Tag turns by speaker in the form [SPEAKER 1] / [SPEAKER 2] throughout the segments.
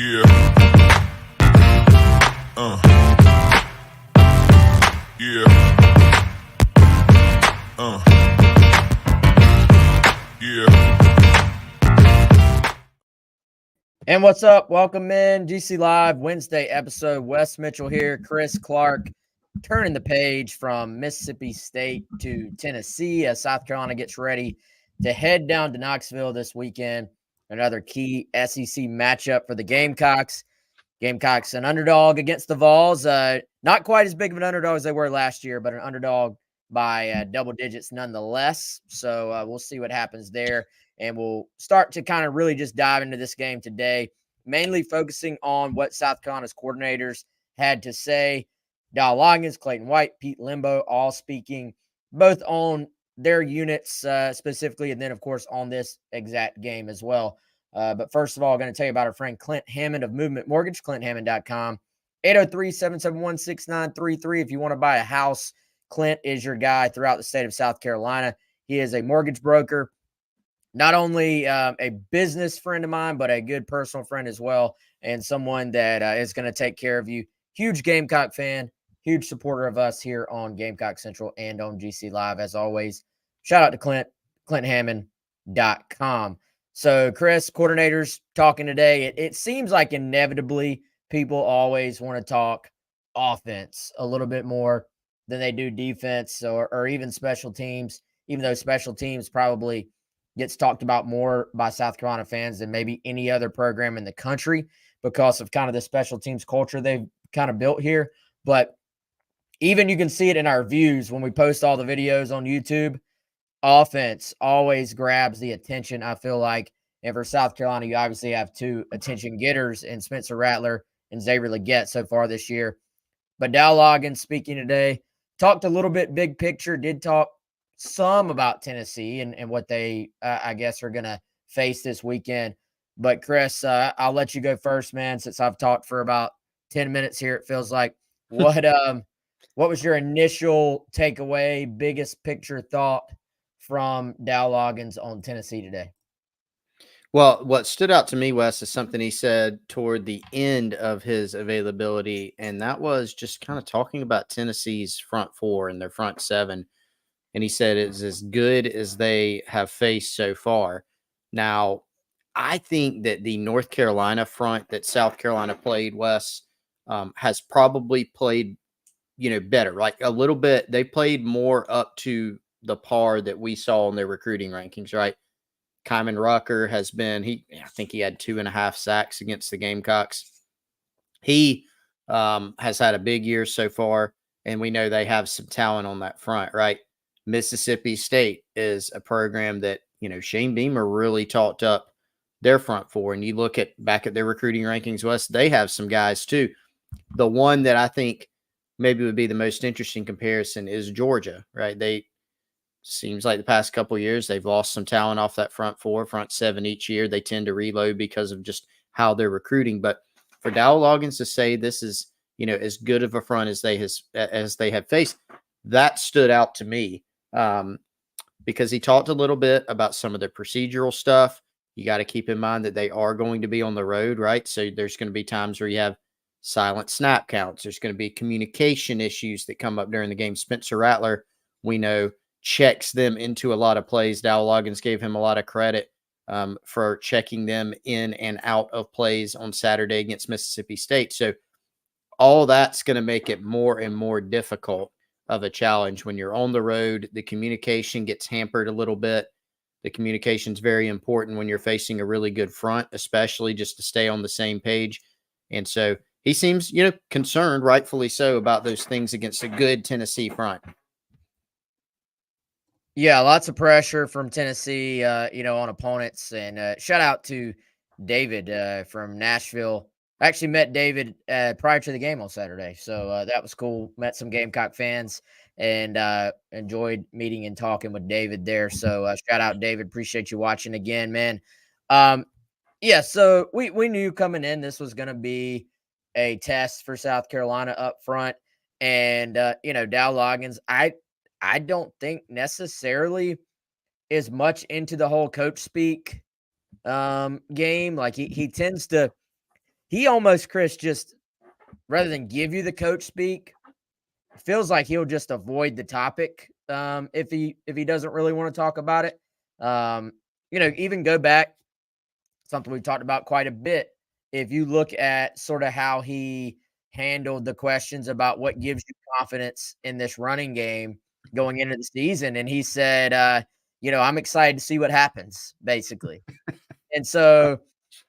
[SPEAKER 1] Yeah. Yeah. Yeah.
[SPEAKER 2] And what's up? Welcome in. GC Live Wednesday episode. Wes Mitchell here. Chris Clark turning the page from Mississippi State to Tennessee as South Carolina gets ready to head down to Knoxville this weekend. Another key SEC matchup for the Gamecocks. Gamecocks, an underdog against the Vols. Not quite as big of an underdog as they were last year, but an underdog by double digits nonetheless. So we'll see what happens there. And we'll start to kind of really just dive into this game today, mainly focusing on what South Carolina's coordinators had to say. Dowell Loggains, Clayton White, Pete Lembo, all speaking both on their units specifically, and then, of course, on this exact game as well. But first of all, I'm going to tell you about our friend Clint Hammond of Movement Mortgage, clint.hammond.com, 803-771-6933. If you want to buy a house, Clint is your guy throughout the state of South Carolina. He is a mortgage broker, not only a business friend of mine, but a good personal friend as well, and someone that is going to take care of you. Huge Gamecock fan, huge supporter of us here on Gamecock Central and on GC Live, as always. Shout out to Clint, clint.hammond.com. So, Chris, coordinators talking today. It seems like inevitably people always want to talk offense a little bit more than they do defense or even special teams, even though special teams probably gets talked about more by South Carolina fans than maybe any other program in the country because of kind of the special teams culture they've kind of built here. But even you can see it in our views when we post all the videos on YouTube. Offense always grabs the attention, I feel like. And for South Carolina, you obviously have two attention getters in Spencer Rattler and Xavier Leggett so far this year. But Dowell Loggains speaking today, talked a little bit big picture, did talk some about Tennessee and what they, I guess, are going to face this weekend. But, Chris, I'll let you go first, man, since I've talked for about 10 minutes here, it feels like. What was your initial takeaway, biggest picture thought from Dowell Loggains on Tennessee today?
[SPEAKER 3] Well, what stood out to me, Wes, is something he said toward the end of his availability, and that was just kind of talking about Tennessee's front four and their front seven. And he said it's as good as they have faced so far. Now, I think that the North Carolina front that South Carolina played, Wes, has probably played, better. Like a little bit, they played more up to the par that we saw in their recruiting rankings, right? Kyman Rucker has been, I think he had 2.5 sacks against the Gamecocks. He has had a big year so far, and we know they have some talent on that front, right? Mississippi State is a program that, Shane Beamer really talked up their front four. And you look back at their recruiting rankings, West, they have some guys too. The one that I think maybe would be the most interesting comparison is Georgia, right? Seems like the past couple of years, they've lost some talent off that front four, front seven each year. They tend to reload because of just how they're recruiting. But for Dowell Loggains to say this is, as good of a front as they have faced, that stood out to me because he talked a little bit about some of the procedural stuff. You got to keep in mind that they are going to be on the road, right? So there's going to be times where you have silent snap counts. There's going to be communication issues that come up during the game. Spencer Rattler, we know, checks them into a lot of plays. Dowell Loggains gave him a lot of credit for checking them in and out of plays on Saturday against Mississippi State. So all that's going to make it more and more difficult of a challenge when you're on the road. The communication gets hampered a little bit. The communication is very important when you're facing a really good front, especially just to stay on the same page. And so he seems, concerned, rightfully so, about those things against a good Tennessee front.
[SPEAKER 2] Yeah, lots of pressure from Tennessee, on opponents. And shout out to David from Nashville. I actually met David prior to the game on Saturday. So that was cool. Met some Gamecock fans and enjoyed meeting and talking with David there. So shout out, David. Appreciate you watching again, man. Yeah, so we knew coming in this was going to be a test for South Carolina up front. And, Dowell Loggains, I don't think necessarily is much into the whole coach speak game. Like he tends to he almost, Chris, just rather than give you the coach speak, feels like he'll just avoid the topic if he doesn't really want to talk about it. Even go back, something we've talked about quite a bit. If you look at sort of how he handled the questions about what gives you confidence in this running game going into the season, and he said, I'm excited to see what happens, basically. And so,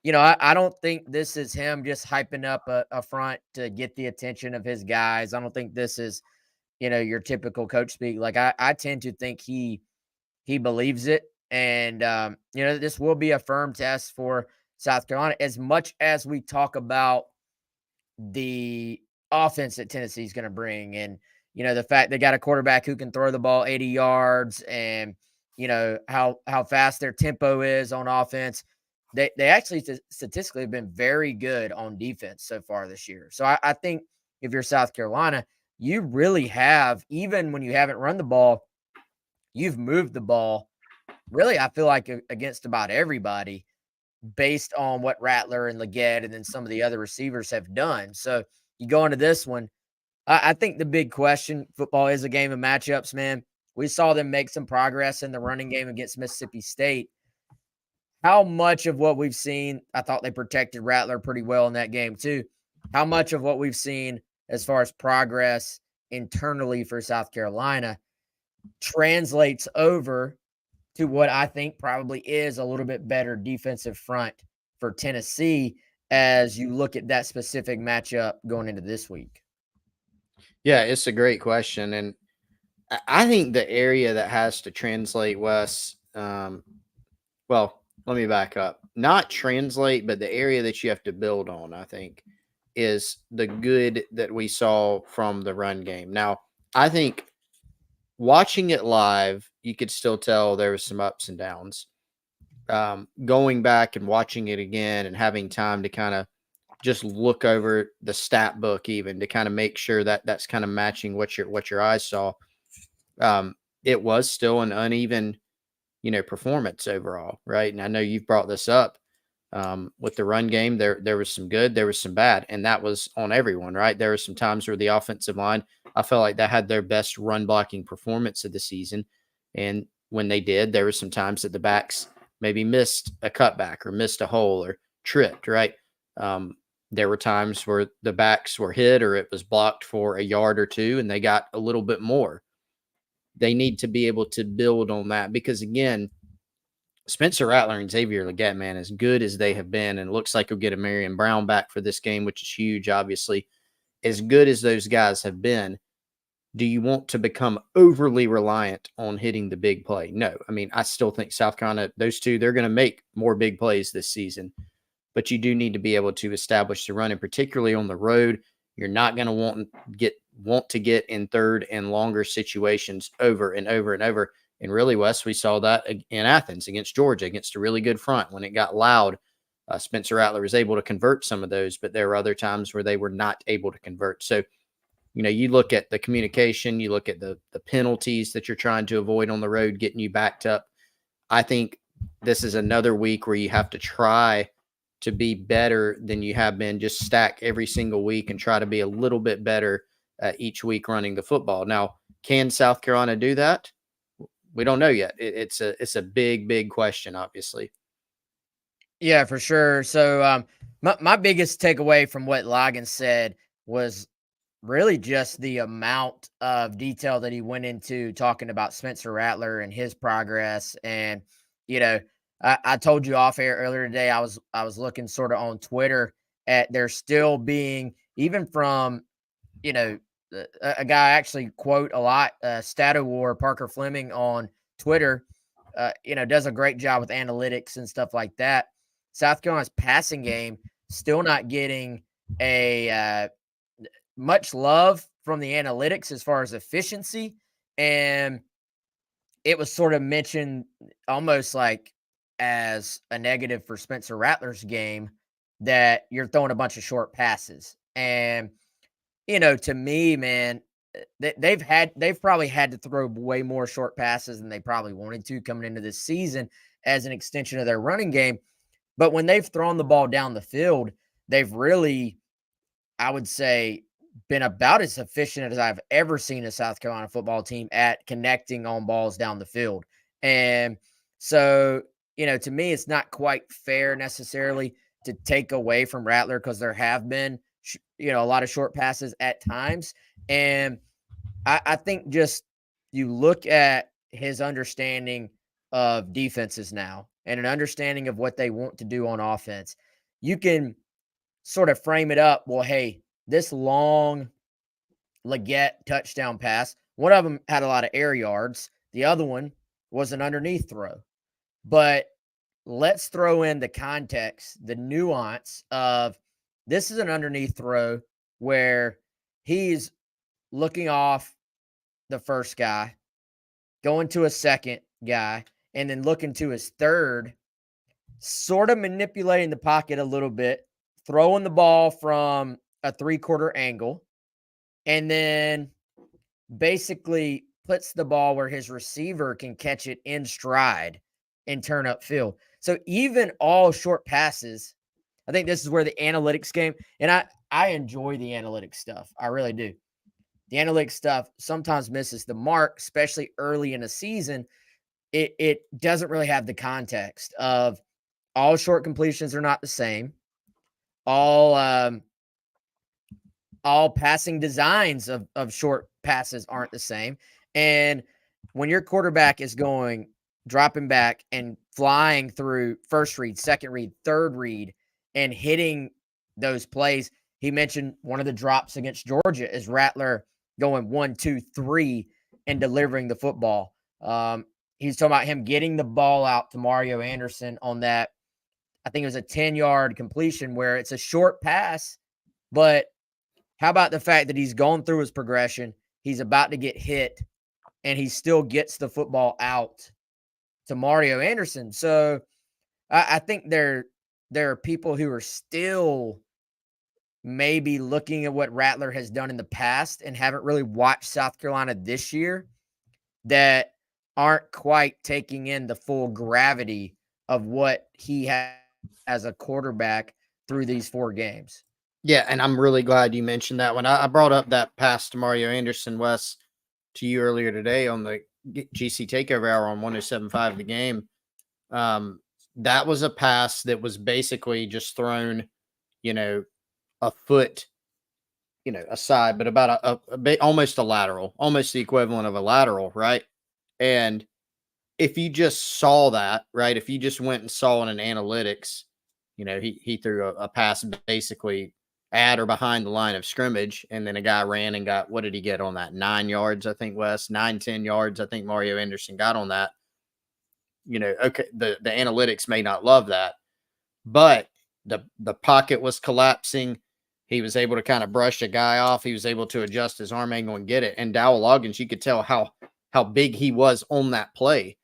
[SPEAKER 2] I don't think this is him just hyping up a front to get the attention of his guys. I don't think this is, your typical coach speak. Like I tend to think he believes it. And, this will be a firm test for South Carolina, as much as we talk about the offense that Tennessee is going to bring. And, the fact they got a quarterback who can throw the ball 80 yards and, how fast their tempo is on offense. They actually statistically have been very good on defense so far this year. So I think if you're South Carolina, you really have, even when you haven't run the ball, you've moved the ball. Really, I feel like against about everybody based on what Rattler and Loggains and then some of the other receivers have done. So you go into this one. I think the big question, football is a game of matchups, man. We saw them make some progress in the running game against Mississippi State. How much of what we've seen, I thought they protected Rattler pretty well in that game too. How much of what we've seen as far as progress internally for South Carolina translates over to what I think probably is a little bit better defensive front for Tennessee as you look at that specific matchup going into this week?
[SPEAKER 3] Yeah, it's a great question. And I think the area that has to translate, Wes, well, let me back up. Not translate, but the area that you have to build on, I think, is the good that we saw from the run game. Now, I think watching it live, you could still tell there was some ups and downs. Going back and watching it again and having time to kind of just look over the stat book, even to kind of make sure that that's kind of matching what your eyes saw. It was still an uneven, performance overall, right? And I know you've brought this up with the run game. There was some good, there was some bad, and that was on everyone, right? There were some times where the offensive line, I felt like that had their best run blocking performance of the season, and when they did, there were some times that the backs maybe missed a cutback or missed a hole or tripped, right? There were times where the backs were hit or it was blocked for a yard or two, and they got a little bit more. They need to be able to build on that because, again, Spencer Rattler and Xavier Loggains, man, as good as they have been, and it looks like he'll get a Marion Brown back for this game, which is huge, obviously. As good as those guys have been, do you want to become overly reliant on hitting the big play? No. I mean, I still think South Carolina, those two, they're going to make more big plays this season. But you do need to be able to establish the run, and particularly on the road, you're not going to want to get in third and longer situations over and over and over. And really, Wes, we saw that in Athens against Georgia, against a really good front. When it got loud, Spencer Rattler was able to convert some of those, but there were other times where they were not able to convert. So, you look at the communication, you look at the penalties that you're trying to avoid on the road, getting you backed up. I think this is another week where you have to try to be better than you have been. Just stack every single week and try to be a little bit better each week running the football. Now, can South Carolina do that? We don't know yet. It's a big, big question, obviously.
[SPEAKER 2] Yeah, for sure. So my biggest takeaway from what Loggains said was really just the amount of detail that he went into talking about Spencer Rattler and his progress. And, I told you off air earlier today, I was looking sort of on Twitter at there still being, even from, a guy I actually quote a lot, Stato War, Parker Fleming on Twitter, does a great job with analytics and stuff like that. South Carolina's passing game still not getting a much love from the analytics as far as efficiency. And it was sort of mentioned almost like as a negative for Spencer Rattler's game that you're throwing a bunch of short passes. And, to me, man, they've probably had to throw way more short passes than they probably wanted to coming into this season as an extension of their running game. But when they've thrown the ball down the field, they've really, I would say, been about as efficient as I've ever seen a South Carolina football team at connecting on balls down the field. And so, to me, it's not quite fair necessarily to take away from Rattler because there have been, a lot of short passes at times. And I think just you look at his understanding of defenses now and an understanding of what they want to do on offense. You can sort of frame it up. Well, hey, this long Leggett touchdown pass, one of them had a lot of air yards. The other one was an underneath throw. But let's throw in the context, the nuance of this is an underneath throw where he's looking off the first guy, going to a second guy, and then looking to his third, sort of manipulating the pocket a little bit, throwing the ball from a 3/4 angle, and then basically puts the ball where his receiver can catch it in stride and turn upfield. So even all short passes, I think this is where the analytics game, and I enjoy the analytics stuff. I really do. The analytics stuff sometimes misses the mark, especially early in a season. It doesn't really have the context of all short completions are not the same. All passing designs of short passes aren't the same. And when your quarterback is dropping back and flying through first read, second read, third read, and hitting those plays, he mentioned one of the drops against Georgia is Rattler going 1, 2, 3 and delivering the football. He's talking about him getting the ball out to Mario Anderson on that. I think it was a 10-yard completion where it's a short pass, but how about the fact that he's gone through his progression, he's about to get hit, and he still gets the football out to Mario Anderson? So I think there are people who are still maybe looking at what Rattler has done in the past and haven't really watched South Carolina this year that aren't quite taking in the full gravity of what he has as a quarterback through these 4 games.
[SPEAKER 3] Yeah, and I'm really glad you mentioned that one. I brought up that pass to Mario Anderson, Wes, to you earlier today on the GC Takeover Hour on 107.5 The Game. That was a pass that was basically just thrown, a foot, aside, but about a bit, almost a lateral, almost the equivalent of a lateral, right? And if you just saw that, right, if you just went and saw in an analytics, he threw a pass basically at or behind the line of scrimmage, and then a guy ran and got, what did he get on that? 9 yards, I think, Wes, 9-10 yards. I think Mario Anderson got on that. Okay, the analytics may not love that, but the pocket was collapsing. He was able to kind of brush a guy off. He was able to adjust his arm angle and get it. And Dowell Loggains, you could tell how big he was on that play.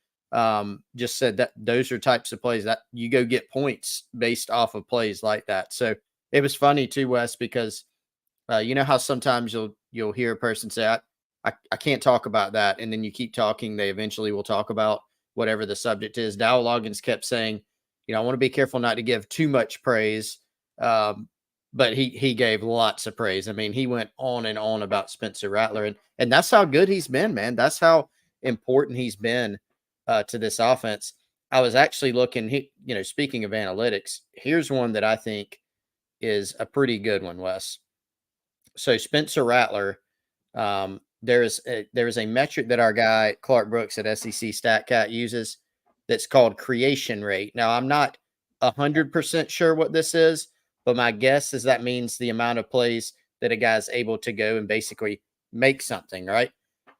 [SPEAKER 3] Just said that those are types of plays that you go get points based off of plays like that. So it was funny too, Wes, because you know how sometimes you'll hear a person say, I can't talk about that. And then you keep talking, they eventually will talk about whatever the subject is. Dowell Loggains kept saying, I want to be careful not to give too much praise. But he gave lots of praise. I mean, he went on and on about Spencer Rattler, and that's how good he's been, man. That's how important he's been to this offense. I was actually looking, speaking of analytics, here's one that I think is a pretty good one, Wes. So Spencer Rattler, there is a metric that our guy Clark Brooks at SEC StatCat uses that's called creation rate. Now, I'm not 100% sure what this is, but my guess is that means the amount of plays that a guy's able to go and basically make something, right?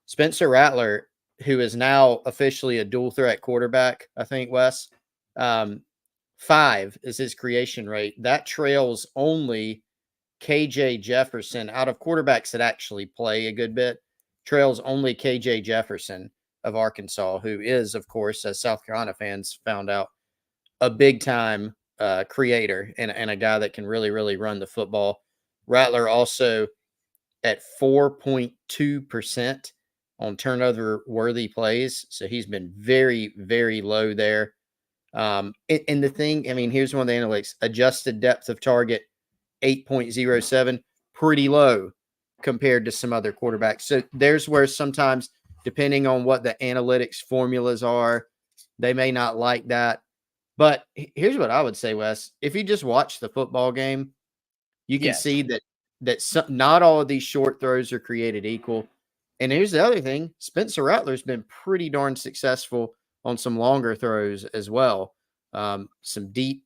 [SPEAKER 3] Spencer Rattler, who is now officially a dual threat quarterback, I think, Wes, 5 is his creation rate. That trails only KJ Jefferson out of quarterbacks that actually play a good bit, trails only KJ Jefferson of Arkansas, who is, of course, as South Carolina fans found out, a big time creator and a guy that can really, really run the football. Rattler also at 4.2% on turnover worthy plays. So he's been very, very low there. And the thing, I mean, here's one of the analytics: adjusted depth of target 8.07, pretty low compared to some other quarterbacks. So there's where sometimes, depending on what the analytics formulas are, they may not like that. But here's what I would say, Wes. If you just watch the football game, you can
[SPEAKER 2] Yes.
[SPEAKER 3] see that not all of these short throws are created equal. And here's the other thing: Spencer Rattler's been pretty darn successful on some longer throws as well. Some deep,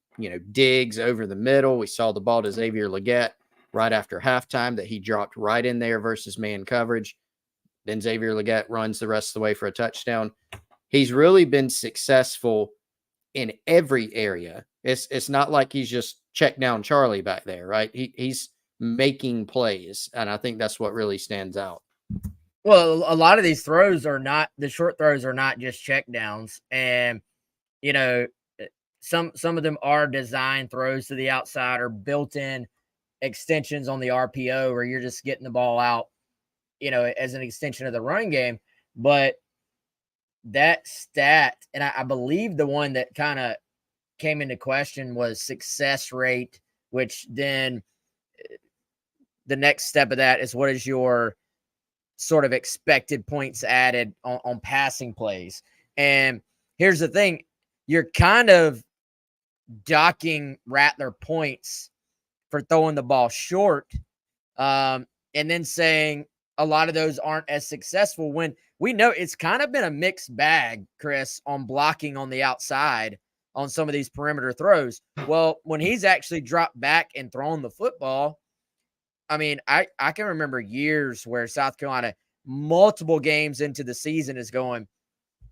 [SPEAKER 3] digs over the middle. We saw the ball to Xavier Loggains right after halftime that he dropped right in there versus man coverage. Then Xavier Loggains runs the rest of the way for a touchdown. He's really been successful in every area. It's not like he's just check down Charlie back there, right? He's making plays, and I think that's what really stands out.
[SPEAKER 2] Well, a lot of these throws are not the short throws are not just check downs, and some of them are design throws to the outside or built-in extensions on the RPO where you're just getting the ball out, as an extension of the running game. But that stat, and I believe the one that kind of came into question was success rate, which then the next step of that is what is your sort of expected points added on passing plays. And here's the thing, you're kind of docking Rattler points for throwing the ball short, and then saying a lot of those aren't as successful when we know it's kind of been a mixed bag, Chris, on blocking on the outside on some of these perimeter throws. Well, when he's actually dropped back and thrown the football, I mean, I can remember years where South Carolina, multiple games into the season, is going,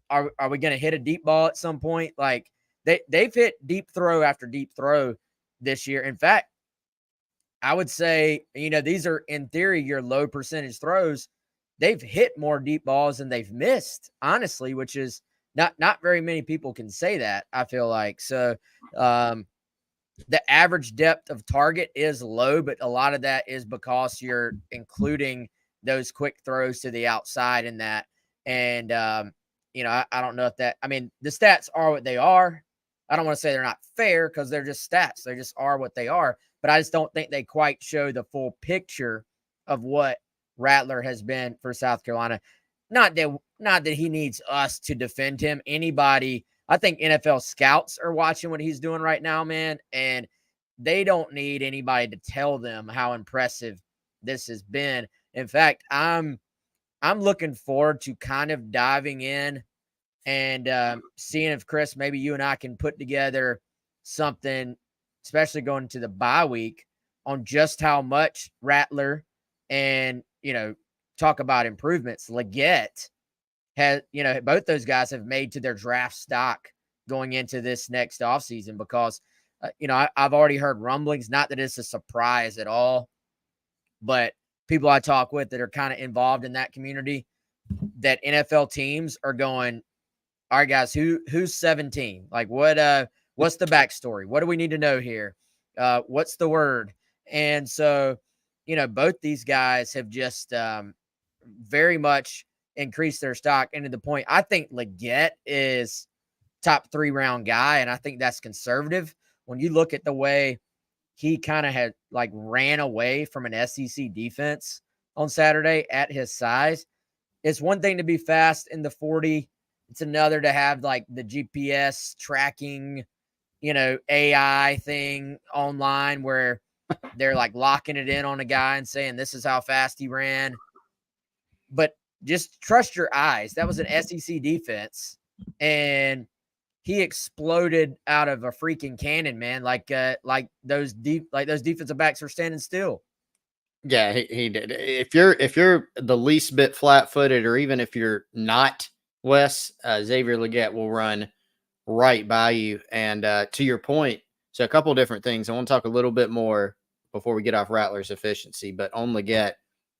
[SPEAKER 2] are we going to hit a deep ball at some point? Like they've hit deep throw after deep throw this year. In fact, I would say, these are in theory your low percentage throws. They've hit more deep balls than they've missed, honestly, which is not very many people can say that, I feel like. So the average depth of target is low, but a lot of that is because you're including those quick throws to the outside in that. And, I don't know if that, I mean, the stats are what they are. I don't want to say they're not fair because they're just stats. They just are what they are. But I just don't think they quite show the full picture of what Rattler has been for South Carolina. Not that he needs us to defend him. Anybody, I think NFL scouts are watching what he's doing right now, man, and they don't need anybody to tell them how impressive this has been. In fact, I'm looking forward to kind of diving in and seeing if, Chris, maybe you and I can put together something, especially going into the bye week, on just how much Rattler and, talk about improvements. Loggains has, both those guys have made to their draft stock going into this next offseason because, I've already heard rumblings, not that it's a surprise at all, but people I talk with that are kind of involved in that community, that NFL teams are going, all right, guys, who's 17? Like what's the backstory? What do we need to know here? What's the word? And so, both these guys have just very much increased their stock, and to the point, I think Loggains is top 3 round guy. And I think that's conservative. When you look at the way he kind of had ran away from an SEC defense on Saturday at his size, it's one thing to be fast in the 40. It's another to have the GPS tracking, AI thing online where they're locking it in on a guy and saying, this is how fast he ran. But just trust your eyes. That was an SEC defense, and he exploded out of a freaking cannon, man. Like those defensive backs are standing still.
[SPEAKER 3] Yeah, he did. If you're the least bit flat-footed, or even if you're not, Wes, Xavier Loggains will run right by you. And to your point, so a couple different things. I want to talk a little bit more before we get off Rattler's efficiency, but on Loggains,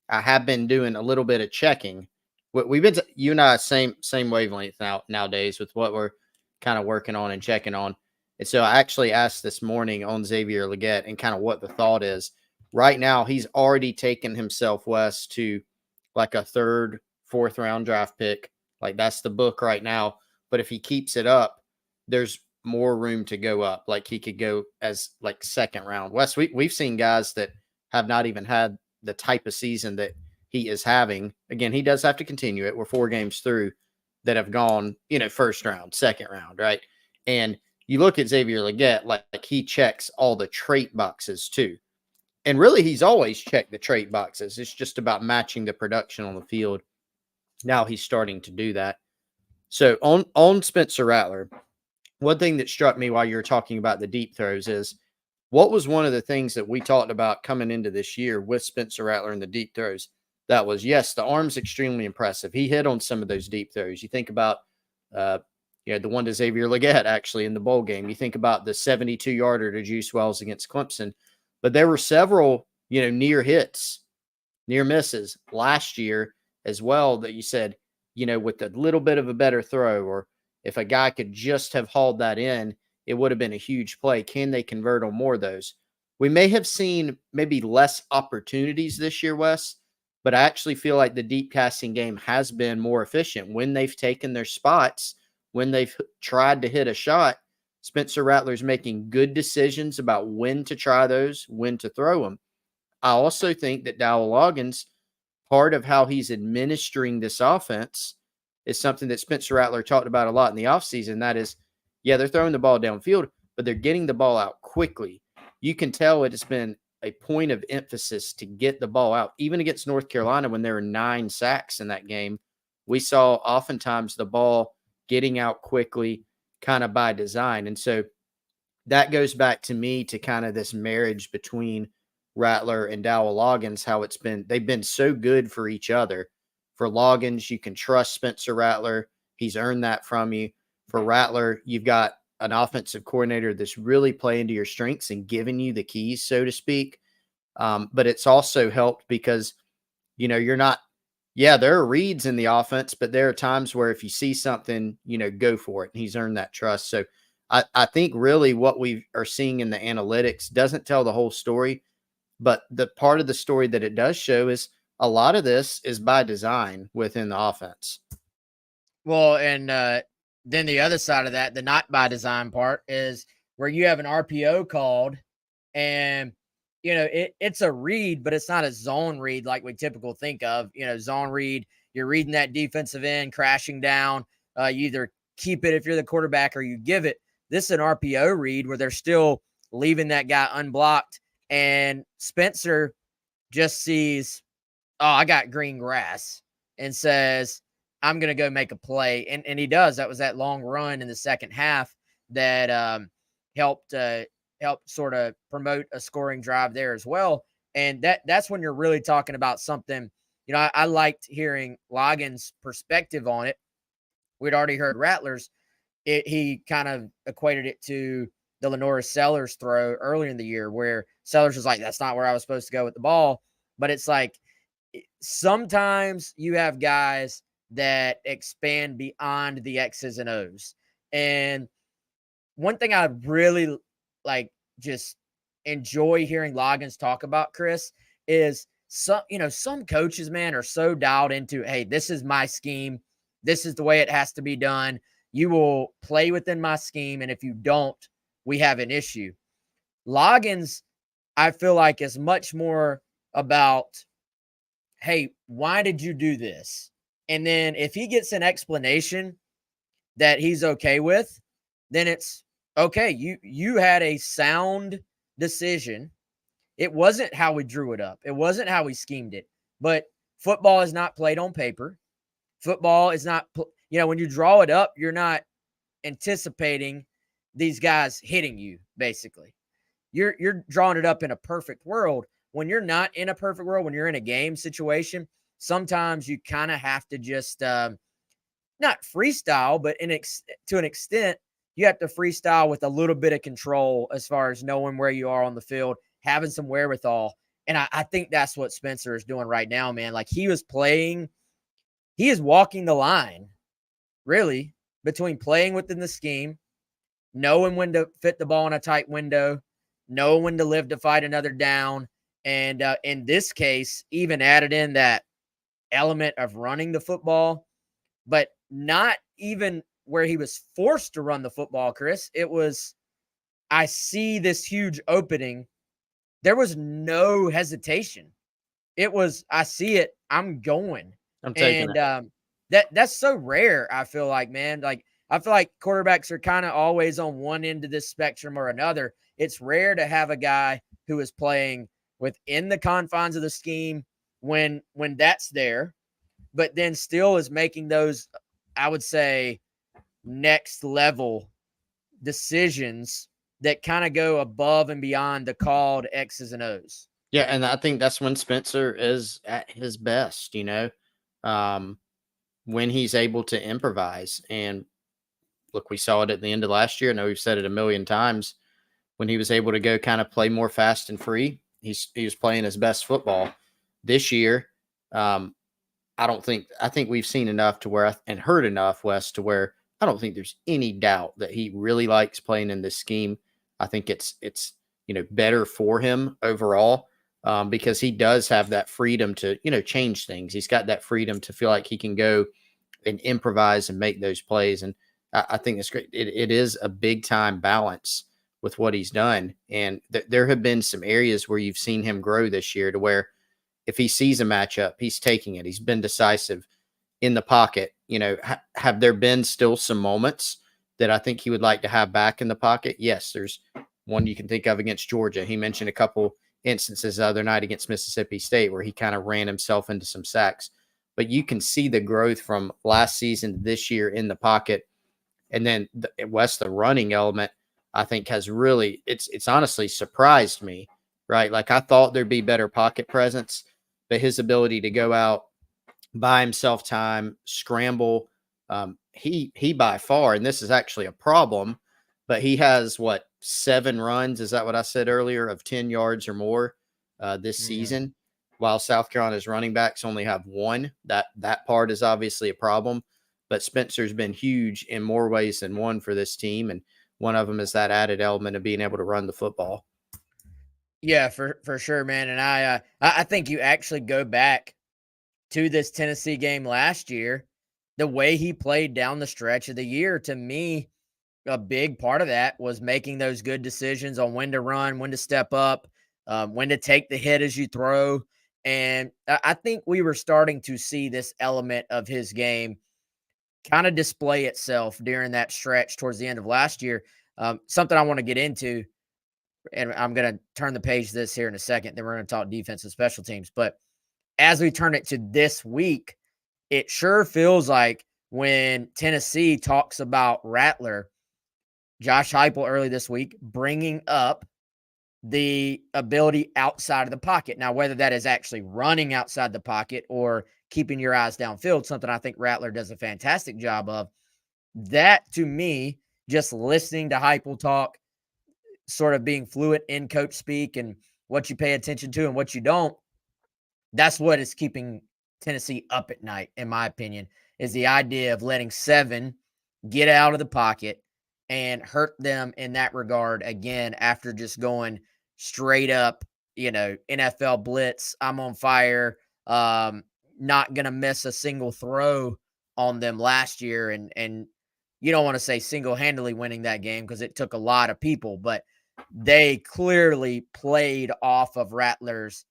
[SPEAKER 3] I have been doing a little bit of checking. We've been you and I same wavelength nowadays with what we're kind of working on and checking on. And so I actually asked this morning on Xavier Loggains and kind of what the thought is. Right now, he's already taken himself, Wes, to a 3rd, 4th round draft pick. That's the book right now. But if he keeps it up, there's more room to go up. Like he could go as like second round. Wes, we've seen guys that have not even had the type of season that he is having. Again, he does have to continue it. We're 4 games through that have gone, first round, second round, right? And you look at Xavier Legette, like he checks all the trait boxes too. And really, he's always checked the trait boxes. It's just about matching the production on the field. Now he's starting to do that. So on Spencer Rattler, one thing that struck me while you were talking about the deep throws is what was one of the things that we talked about coming into this year with Spencer Rattler and the deep throws? That was, yes, the arm's extremely impressive. He hit on some of those deep throws. You think about, the one to Xavier Legette actually in the bowl game. You think about the 72-yarder to Juice Wells against Clemson. But there were several, near hits, near misses last year as well that you said, with a little bit of a better throw, or if a guy could just have hauled that in, it would have been a huge play. Can they convert on more of those? We may have seen maybe less opportunities this year, Wes, but I actually feel like the deep casting game has been more efficient when they've taken their spots, when they've tried to hit a shot. Spencer Rattler's making good decisions about when to try those, when to throw them. I also think that Dowell Loggains, part of how he's administering this offense is something that Spencer Rattler talked about a lot in the offseason. That is, they're throwing the ball downfield, but they're getting the ball out quickly. You can tell it has been a point of emphasis to get the ball out. Even against North Carolina, when there were 9 sacks in that game, we saw oftentimes the ball getting out quickly, kind of by design. And so that goes back to me to kind of this marriage between Rattler and Dowell Loggains, how they've been so good for each other. For Loggains, you can trust Spencer Rattler. He's earned that from you. For Rattler, you've got an offensive coordinator that's really playing to your strengths and giving you the keys, so to speak. But it's also helped because, you're not, there are reads in the offense, but there are times where if you see something, go for it. And he's earned that trust. So I think really what we are seeing in the analytics doesn't tell the whole story, but the part of the story that it does show is a lot of this is by design within the offense.
[SPEAKER 2] Well, and then the other side of that, the not by design part, is where you have an RPO called and, it's a read, but it's not a zone read like we typically think of. Zone read, you're reading that defensive end crashing down. You either keep it if you're the quarterback or you give it. This is an RPO read where they're still leaving that guy unblocked. And Spencer just sees, oh, I got green grass, and says, I'm going to go make a play. And he does. That was that long run in the second half that helped sort of promote a scoring drive there as well. And that's when you're really talking about something. I liked hearing Loggains' perspective on it. We'd already heard Rattler's. He kind of equated it to the Lenora Sellers throw earlier in the year where Sellers was like, that's not where I was supposed to go with the ball. But it's like sometimes you have guys that expand beyond the X's and O's. And one thing I really just enjoy hearing Loggains talk about, Chris, is some coaches, man, are so dialed into, hey, this is my scheme. This is the way it has to be done. You will play within my scheme. And if you don't, we have an issue. Loggains, I feel like, is much more about, hey, why did you do this? And then if he gets an explanation that he's okay with, then it's okay. You had a sound decision. It wasn't how we drew it up. It wasn't how we schemed it. But football is not played on paper. Football is not, when you draw it up, you're not anticipating these guys hitting you, basically. You're drawing it up in a perfect world. When you're not in a perfect world, when you're in a game situation, sometimes you kind of have to just not freestyle, but to an extent, you have to freestyle with a little bit of control as far as knowing where you are on the field, having some wherewithal. And I think that's what Spencer is doing right now, man. Like he is walking the line, really, between playing within the scheme, knowing when to fit the ball in a tight window, knowing when to live to fight another down. And in this case, even added in that element of running the football, but not even where he was forced to run the football, Chris. It was, I see this huge opening. There was no hesitation. It was, I see it, I'm going.
[SPEAKER 3] I'm taking
[SPEAKER 2] And that's so rare, I feel like, man. Like, I feel like quarterbacks are kind of always on one end of this spectrum or another. It's rare to have a guy who is playing within the confines of the scheme when that's there, but then still is making those, I would say, next level decisions that kind of go above and beyond the called X's and O's.
[SPEAKER 3] Yeah, and I think that's when Spencer is at his best, when he's able to improvise. And look, we saw it at the end of last year. I know we've said it a million times. When he was able to go kind of play more fast and free, he was playing his best football. This year, I think we've seen enough to where and heard enough, Wes, to where I don't think there's any doubt that he really likes playing in this scheme. I think it's better for him overall, because he does have that freedom to change things. He's got that freedom to feel like he can go and improvise and make those plays, and I think it's great. It is a big time balance with what he's done, and there have been some areas where you've seen him grow this year to where if he sees a matchup, he's taking it. He's been decisive in the pocket. Have there been still some moments that I think he would like to have back in the pocket? Yes, there's one you can think of against Georgia. He mentioned a couple instances the other night against Mississippi State where he kind of ran himself into some sacks. But you can see the growth from last season to this year in the pocket. And then the running element, I think, has really, it's honestly surprised me, right? Like, I thought there'd be better pocket presence, but his ability to go out, buy himself time, scramble, he by far, and this is actually a problem, but he has 7 runs, is that what I said earlier, of 10 yards or more this season, while South Carolina's running backs only have 1. That part is obviously a problem, but Spencer's been huge in more ways than one for this team, and one of them is that added element of being able to run the football.
[SPEAKER 2] Yeah, for sure, man. And I think you actually go back to this Tennessee game last year, the way he played down the stretch of the year, to me, a big part of that was making those good decisions on when to run, when to step up, when to take the hit as you throw. And I think we were starting to see this element of his game kind of display itself during that stretch towards the end of last year. Something I want to get into, and I'm going to turn the page to this here in a second. Then we're going to talk defense and special teams. But as we turn it to this week, it sure feels like when Tennessee talks about Rattler, Josh Heupel early this week bringing up the ability outside of the pocket. Now, whether that is actually running outside the pocket or keeping your eyes downfield, something I think Rattler does a fantastic job of. That, to me, just listening to Heupel talk, sort of being fluent in coach speak and what you pay attention to and what you don't, that's what is keeping Tennessee up at night, in my opinion, is the idea of letting 7 get out of the pocket and hurt them in that regard again after just going straight up, NFL blitz. I'm on fire. Not going to miss a single throw on them last year. And you don't want to say single-handedly winning that game because it took a lot of people, but they clearly played off of Rattler's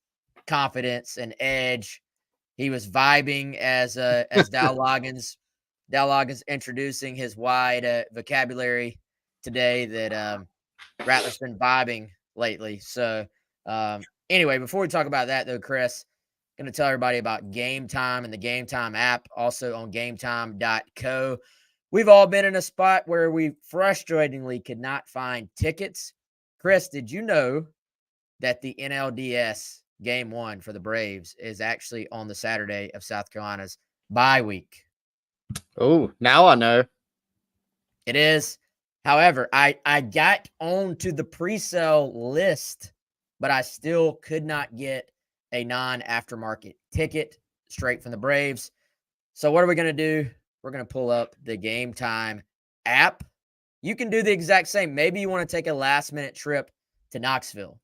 [SPEAKER 2] confidence and edge. He was vibing as Dowell Loggains. Dowell Loggains introducing his wide vocabulary today that Rattler's been vibing lately. So anyway, before we talk about that though, Chris, going to tell everybody about Game Time and the Game Time app, also on gametime.co. We've all been in a spot where we frustratingly could not find tickets. Chris, did you know that the NLDS Game 1 for the Braves is actually on the Saturday of South Carolina's bye week?
[SPEAKER 3] Oh, now I know.
[SPEAKER 2] It is. However, I got onto the pre-sale list, but I still could not get a non-aftermarket ticket straight from the Braves. So what are we going to do? We're going to pull up the Game Time app. You can do the exact same. Maybe you want to take a last-minute trip to Knoxville.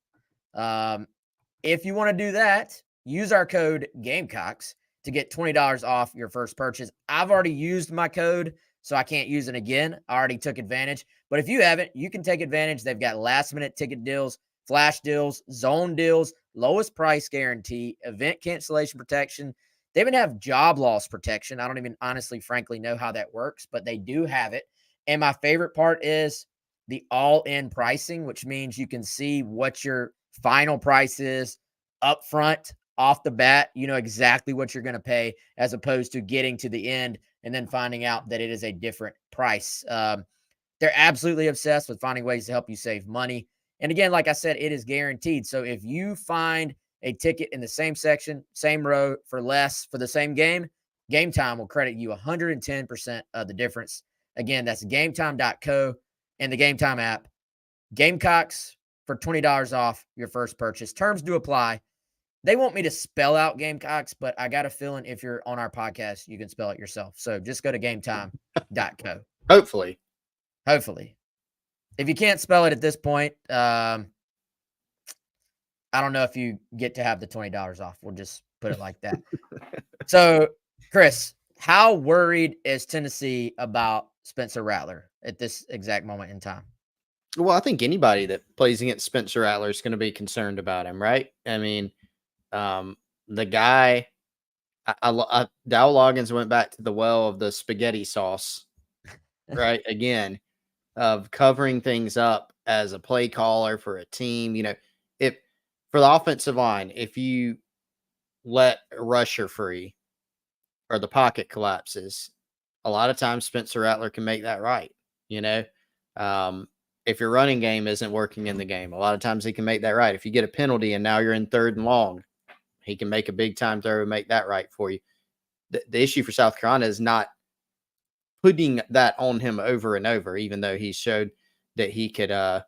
[SPEAKER 2] If you want to do that, use our code Gamecocks to get $20 off your first purchase. I've already used my code, so I can't use it again. I already took advantage. But if you haven't, you can take advantage. They've got last-minute ticket deals, flash deals, zone deals, lowest price guarantee, event cancellation protection. They even have job loss protection. I don't even honestly, frankly, know how that works, but they do have it. And my favorite part is the all-in pricing, which means you can see what your final price is up front, off the bat. You know exactly what you're going to pay, as opposed to getting to the end and then finding out that it is a different price. They're absolutely obsessed with finding ways to help you save money. And again, like I said, it is guaranteed. So if you find a ticket in the same section, same row for less for the same game, Game Time will credit you 110% of the difference. Again, that's gametime.co and the Game Time app. Gamecocks for $20 off your first purchase. Terms do apply. They want me to spell out Gamecocks, but I got a feeling if you're on our podcast, you can spell it yourself. So just go to gametime.co.
[SPEAKER 3] Hopefully.
[SPEAKER 2] If you can't spell it at this point, I don't know if you get to have the $20 off. We'll just put it like that. So, Chris, how worried is Tennessee about Spencer Rattler at this exact moment in time?
[SPEAKER 3] Well, I think anybody that plays against Spencer Rattler is going to be concerned about him, right? I mean, the guy, Dowell Loggains went back to the well of the spaghetti sauce, right? Again, of covering things up as a play caller for a team. You know, if for the offensive line, if you let a rusher free or the pocket collapses, a lot of times Spencer Rattler can make that right. You know, if your running game isn't working in the game, a lot of times he can make that right. If you get a penalty and now you're in 3rd and long, he can make a big time throw and make that right for you. The issue for South Carolina is not putting that on him over and over, even though he showed that he can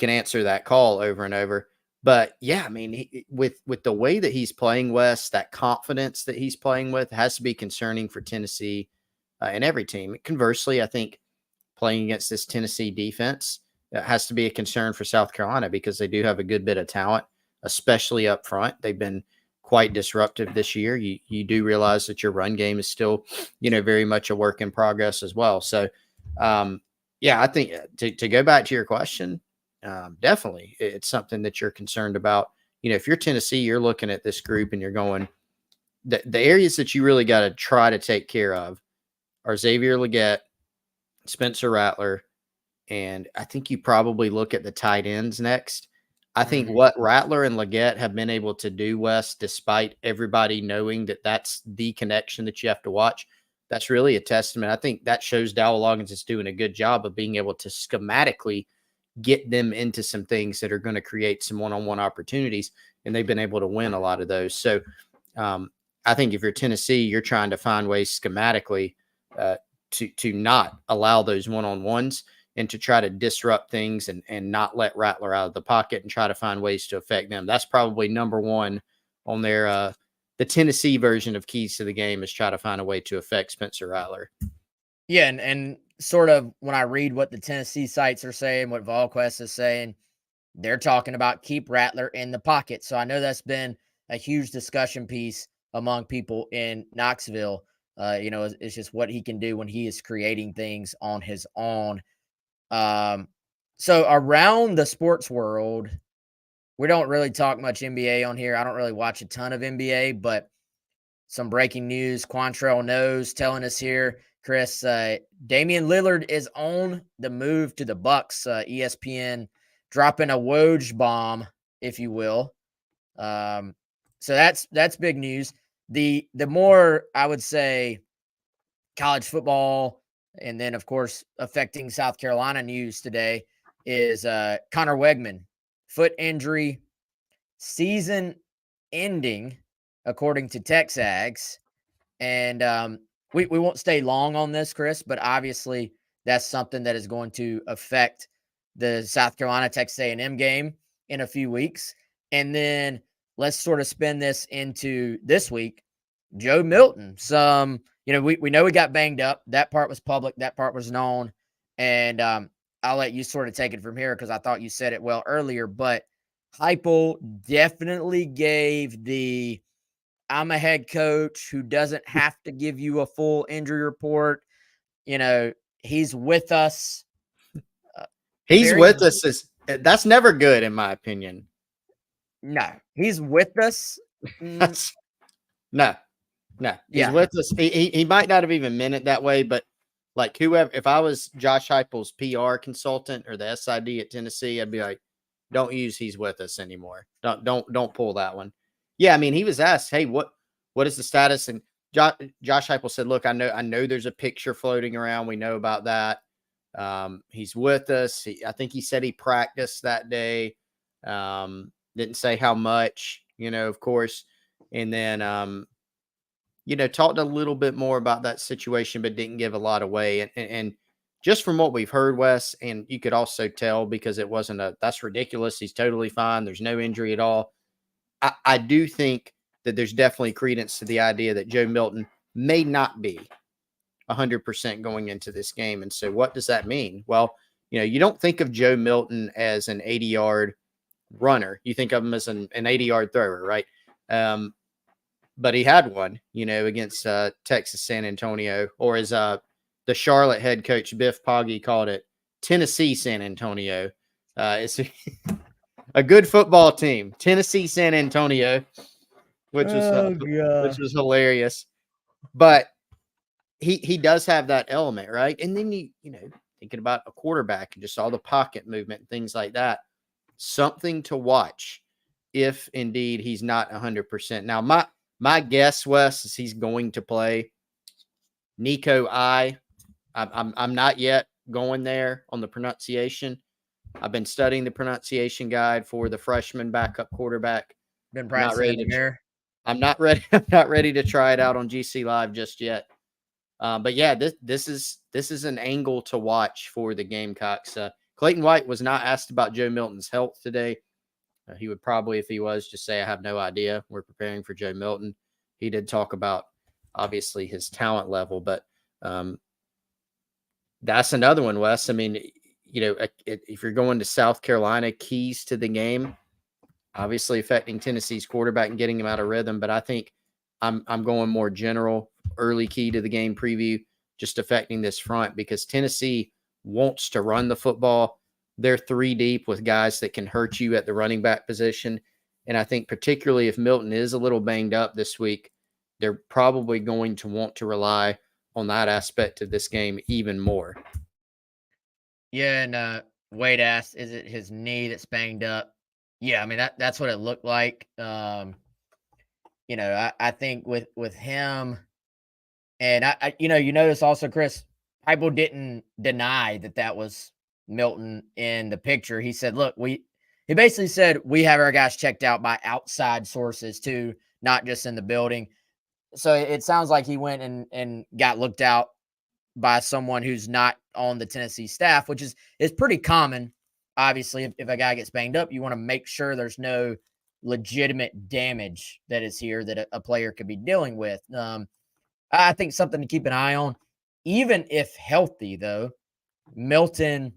[SPEAKER 3] answer that call over and over. But yeah, I mean, with the way that he's playing, Wes, that confidence that he's playing with has to be concerning for Tennessee and every team. Conversely, I think playing against this Tennessee defense has to be a concern for South Carolina, because they do have a good bit of talent, especially up front. They've been quite disruptive this year. You do realize that your run game is still, very much a work in progress as well. So, yeah, I think to go back to your question, definitely it's something that you're concerned about. If you're Tennessee, you're looking at this group and you're going, the areas that you really got to try to take care of are Xavier Legette, Spencer Rattler, and I think you probably look at the tight ends next. I think what Rattler and Legette have been able to do, Wes, despite everybody knowing that that's the connection that you have to watch, that's really a testament. I think that shows Dowell Loggains is doing a good job of being able to schematically get them into some things that are going to create some one-on-one opportunities, and they've been able to win a lot of those. So I think if you're Tennessee, you're trying to find ways schematically to not allow those one-on-ones and to try to disrupt things and not let Rattler out of the pocket and try to find ways to affect them. That's probably number one on their the Tennessee version of keys to the game, is try to find a way to affect Spencer Rattler.
[SPEAKER 2] Yeah, and sort of when I read what the Tennessee sites are saying, what VolQuest is saying, they're talking about keep Rattler in the pocket. So I know that's been a huge discussion piece among people in Knoxville. It's just what he can do when he is creating things on his own. So around the sports world, we don't really talk much NBA on here. I don't really watch a ton of NBA, but some breaking news. Quantrell knows telling us here, Chris, Damian Lillard is on the move to the Bucks. ESPN dropping a Woj bomb, if you will. So that's big news. The more, I would say, college football, and then of course affecting South Carolina news today is Connor Wegman, foot injury, season ending, according to Texags. And we won't stay long on this, Chris, but obviously that's something that is going to affect the South Carolina Texas A&M game in a few weeks. And then let's sort of spin this into this week. Joe Milton, we know he got banged up. That part was public. That part was known. And I'll let you sort of take it from here, because I thought you said it well earlier. But Heupel definitely gave the I'm a head coach who doesn't have to give you a full injury report. he's with us.
[SPEAKER 3] He's
[SPEAKER 2] Very
[SPEAKER 3] with us. That's never good, in my opinion.
[SPEAKER 2] No, he's with us.
[SPEAKER 3] No, he's
[SPEAKER 2] Yeah.
[SPEAKER 3] with us. He might not have even meant it that way, but like whoever, if I was Josh Heupel's PR consultant or the SID at Tennessee, I'd be like, don't use he's with us anymore. Don't pull that one. Yeah, I mean, he was asked, hey, what is the status? And Josh Heupel said, look, I know there's a picture floating around. We know about that. He's with us. I think he said he practiced that day. Didn't say how much, of course. And then, talked a little bit more about that situation, but didn't give a lot away. And just from what we've heard, Wes, and you could also tell because it wasn't that's ridiculous. He's totally fine. There's no injury at all. I do think that there's definitely credence to the idea that Joe Milton may not be 100% going into this game. And so what does that mean? Well, you don't think of Joe Milton as an 80-yard runner. You think of him as an 80-yard thrower, right? But he had one, against Texas San Antonio, or as the Charlotte head coach Biff Poggi called it, Tennessee San Antonio. It's a good football team, Tennessee San Antonio, which was hilarious. But he does have that element, right? And then thinking about a quarterback and just all the pocket movement and things like that, something to watch if indeed he's not 100%. Now, my guess, Wes, is he's going to play Nico I'm not yet going there on the pronunciation. I've been studying the pronunciation guide for the freshman backup quarterback.
[SPEAKER 2] Been practicing in the mirror.
[SPEAKER 3] I'm not ready. I'm not ready to try it out on GC Live just yet. But yeah, this is an angle to watch for the Gamecocks. Clayton White was not asked about Joe Milton's health today. He would probably, if he was, just say, I have no idea. We're preparing for Joe Milton. He did talk about, obviously, his talent level, but that's another one, Wes. I mean, if you're going to South Carolina, keys to the game, obviously affecting Tennessee's quarterback and getting him out of rhythm. But I think I'm going more general, early key to the game preview, just affecting this front because Tennessee wants to run the football. They're 3 deep with guys that can hurt you at the running back position. And I think particularly if Milton is a little banged up this week, they're probably going to want to rely on that aspect of this game even more.
[SPEAKER 2] Yeah, and Wade asked, is it his knee that's banged up? Yeah, I mean, that's what it looked like. I think with him, and I you notice also, Chris, Heupel didn't deny that was Milton in the picture. He said, look, he basically said, we have our guys checked out by outside sources too, not just in the building. So it sounds like he went and got looked out by someone who's not on the Tennessee staff, which is pretty common. Obviously, if a guy gets banged up, you want to make sure there's no legitimate damage that is here that a player could be dealing with. I think something to keep an eye on, even if healthy, though. Milton,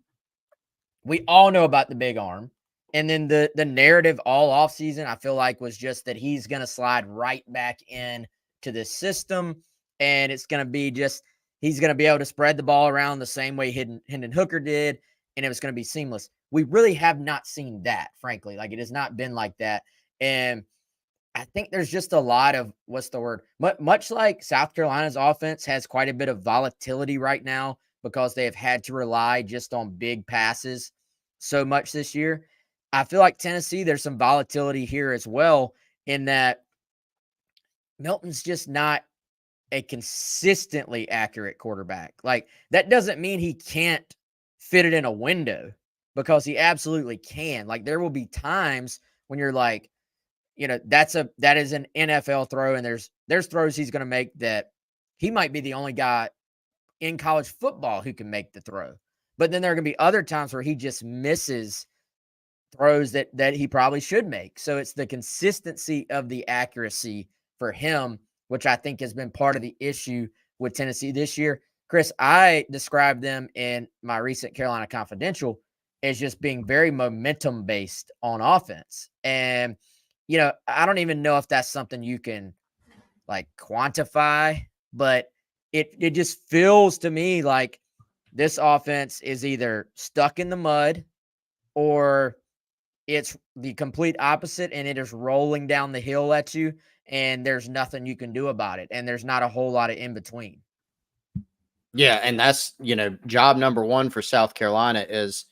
[SPEAKER 2] we all know about the big arm. And then the narrative all offseason, I feel like, was just that he's going to slide right back in to this system. And it's going to be just, he's going to be able to spread the ball around the same way Hendon Hooker did. And it was going to be seamless. We really have not seen that, frankly. Like, it has not been like that. And I think there's just a lot of, what's the word? Much like South Carolina's offense has quite a bit of volatility right now because they have had to rely just on big passes so much this year. I feel like Tennessee, there's some volatility here as well in that Milton's just not a consistently accurate quarterback. Like, that doesn't mean he can't fit it in a window, because he absolutely can. Like, there will be times when you're like, that is an NFL throw, and there's throws he's going to make that he might be the only guy in college football who can make the throw. But then there are going to be other times where he just misses throws that he probably should make. So it's the consistency of the accuracy for him, which I think has been part of the issue with Tennessee this year. Chris, I described them in my recent Carolina Confidential as just being very momentum based on offense. And, I don't even know if that's something you can like quantify, but it just feels to me like this offense is either stuck in the mud or it's the complete opposite, and it is rolling down the hill at you, and there's nothing you can do about it, and there's not a whole lot of in between.
[SPEAKER 3] Yeah, and that's, job number one for South Carolina is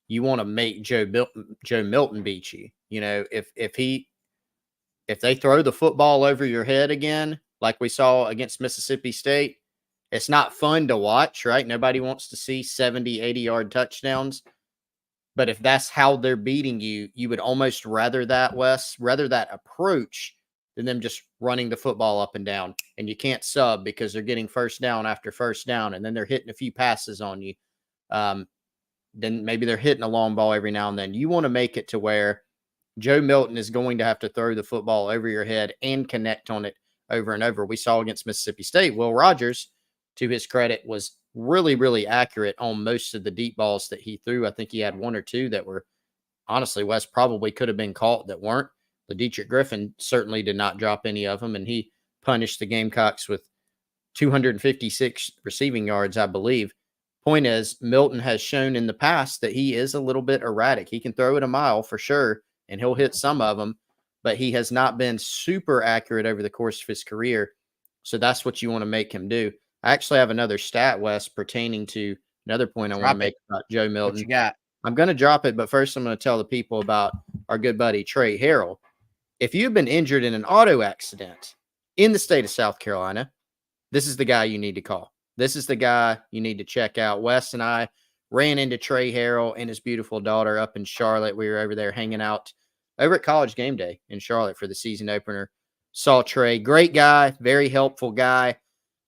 [SPEAKER 3] you want to make Joe Milton beat you. If they throw the football over your head again, like we saw against Mississippi State, it's not fun to watch, right? Nobody wants to see 70, 80-yard touchdowns. But if that's how they're beating you, you would almost rather that, Wes, rather that approach than them just running the football up and down. And you can't sub because they're getting first down after first down, and then they're hitting a few passes on you. Then maybe they're hitting a long ball every now and then. You want to make it to where Joe Milton is going to have to throw the football over your head and connect on it over and over. We saw against Mississippi State, Will Rogers, to his credit, was really, really accurate on most of the deep balls that he threw. I think he had one or two that were, honestly, Wes, probably could have been caught that weren't. The Dietrich Griffin certainly did not drop any of them, and he punished the Gamecocks with 256 receiving yards, I believe. Point is, Milton has shown in the past that he is a little bit erratic. He can throw it a mile for sure, and he'll hit some of them, but he has not been super accurate over the course of his career. So that's what you want to make him do. I actually have another stat, Wes, pertaining to another point I want to make about Joe Milton.
[SPEAKER 2] What you got?
[SPEAKER 3] I'm going to drop it, but first I'm going to tell the people about our good buddy, Trey Harrell. If you've been injured in an auto accident in the state of South Carolina, this is the guy you need to call. This is the guy you need to check out. Wes and I ran into Trey Harrell and his beautiful daughter up in Charlotte. We were over there hanging out over at College Game Day in Charlotte for the season opener. Saw Trey. Great guy, very helpful guy,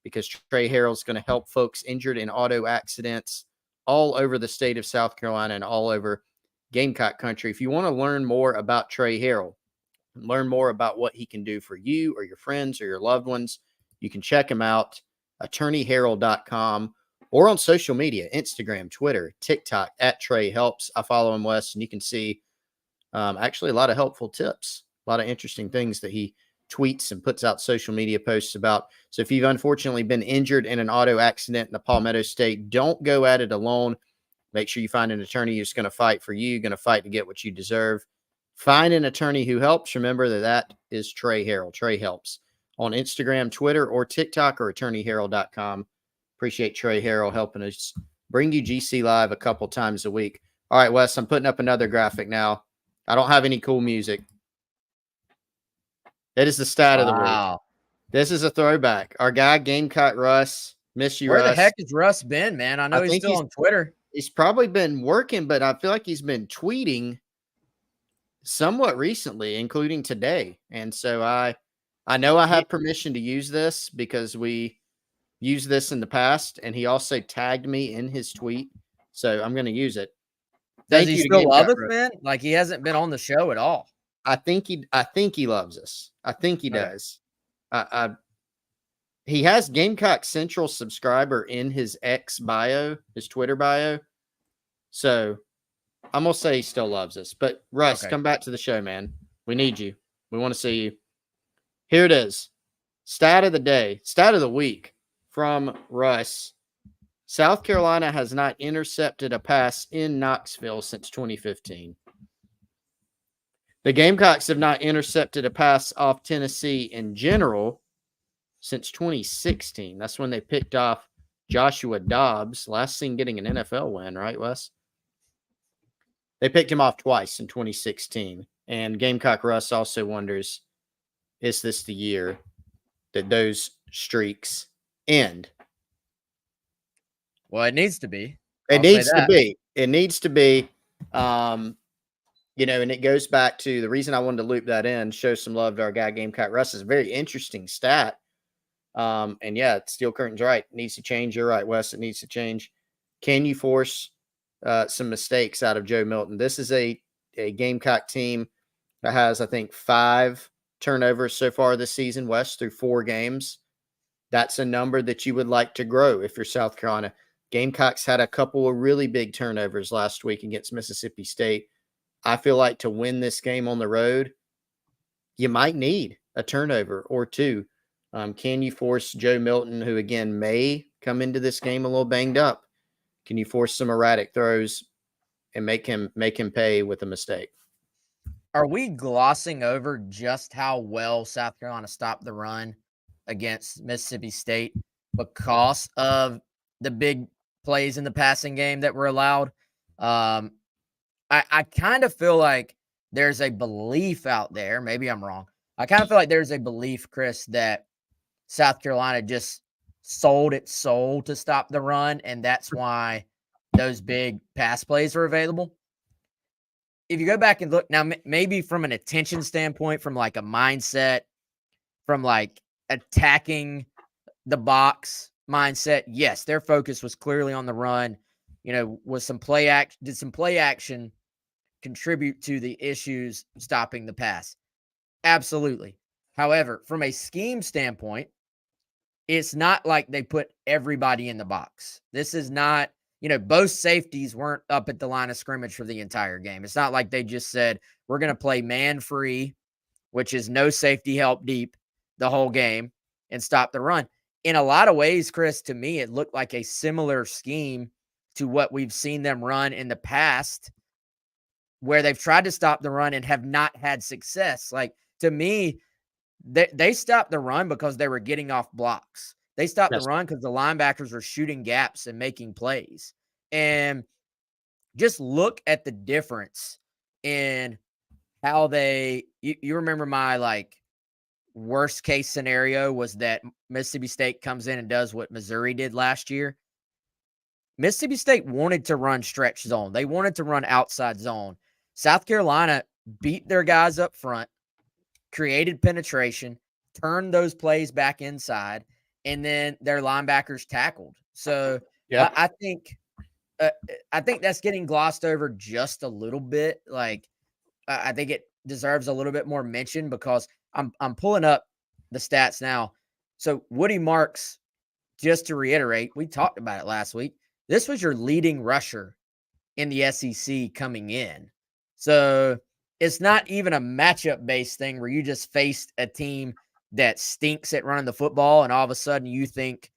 [SPEAKER 3] because Trey Harrell is going to help folks injured in auto accidents all over the state of South Carolina and all over Gamecock country. If you want to learn more about Trey Harrell, learn more about what he can do for you or your friends or your loved ones, you can check him out, attorneyharrell.com, or on social media, Instagram, Twitter, TikTok, @TreyHelps. I follow him, Wes, and you can see actually a lot of helpful tips, a lot of interesting things that he tweets and puts out social media posts about. So if you've unfortunately been injured in an auto accident in the Palmetto State, don't go at it alone. Make sure you find an attorney who's going to fight for you, going to fight to get what you deserve. Find an attorney who helps. Remember that is Trey Harrell. Trey helps on Instagram, Twitter, or TikTok, or attorneyharrell.com. Appreciate Trey Harrell helping us bring you GC Live a couple times a week. All right, Wes, I'm putting up another graphic now. I don't have any cool music. That is the stat of the week. This is a throwback. Our guy, Gamecock Russ. Miss you,
[SPEAKER 2] Where
[SPEAKER 3] Russ.
[SPEAKER 2] the heck has Russ been, man? I know he's still on Twitter.
[SPEAKER 3] He's probably been working, but I feel like he's been tweeting somewhat recently, including today. And so I know I have permission to use this because we used this in the past, and he also tagged me in his tweet. So I'm going to use it.
[SPEAKER 2] Does he still love us, man? Like, he hasn't been on the show at all.
[SPEAKER 3] I think he loves us. I think he does. He has Gamecock Central subscriber in his X bio, his Twitter bio. So I'm going to say he still loves us. But Russ, come back to the show, man. We need you. We want to see you. Here it is. Stat of the day, stat of the week from Russ. South Carolina has not intercepted a pass in Knoxville since 2015. The Gamecocks have not intercepted a pass off Tennessee in general since 2016. That's when they picked off Joshua Dobbs, last seen getting an NFL win, right, Wes? They picked him off twice in 2016. And Gamecock Russ also wonders, is this the year that those streaks end?
[SPEAKER 2] Well, it needs to be.
[SPEAKER 3] It needs to be. It needs to be. And it goes back to the reason I wanted to loop that in, show some love to our guy, Gamecock Russ. Is a very interesting stat. And yeah, Steel Curtain's right. It needs to change. You're right, Wes. It needs to change. Can you force some mistakes out of Joe Milton? This is a Gamecock team that has, I think, 5 turnovers so far this season, Wes, through 4 games. That's a number that you would like to grow if you're South Carolina. Gamecocks had a couple of really big turnovers last week against Mississippi State. I feel like to win this game on the road, you might need a turnover or 2 Can you force Joe Milton, who again may come into this game a little banged up? Can you force some erratic throws and make him pay with a mistake?
[SPEAKER 2] Are we glossing over just how well South Carolina stopped the run against Mississippi State because of the big plays in the passing game that were allowed? I kind of feel like there's a belief out there. Maybe I'm wrong. I kind of feel like there's a belief, Chris, that South Carolina just sold its soul to stop the run, and that's why those big pass plays are available. If you go back and look now, maybe from an attention standpoint, from like a mindset, from like attacking the box mindset, yes, their focus was clearly on the run. Was some play action, did some play action contribute to the issues stopping the pass? Absolutely. However, from a scheme standpoint, it's not like they put everybody in the box. This is not, both safeties weren't up at the line of scrimmage for the entire game. It's not like they just said, we're going to play man free, which is no safety help deep the whole game, and stop the run. In a lot of ways, Chris, to me, it looked like a similar scheme to what we've seen them run in the past, where they've tried to stop the run and have not had success. Like, to me, they stopped the run because they were getting off blocks. They stopped the run because the linebackers were shooting gaps and making plays. And just look at the difference in how you remember my worst case scenario was that Mississippi State comes in and does what Missouri did last year. Mississippi State wanted to run stretch zone. They wanted to run outside zone. South Carolina beat their guys up front, created penetration, turned those plays back inside, and then their linebackers tackled. So
[SPEAKER 3] yeah,
[SPEAKER 2] I think that's getting glossed over just a little bit. Like, I think it deserves a little bit more mention because I'm pulling up the stats now. So Woody Marks, just to reiterate, we talked about it last week. This was your leading rusher in the SEC coming in. So it's not even a matchup-based thing where you just faced a team that stinks at running the football and all of a sudden you think,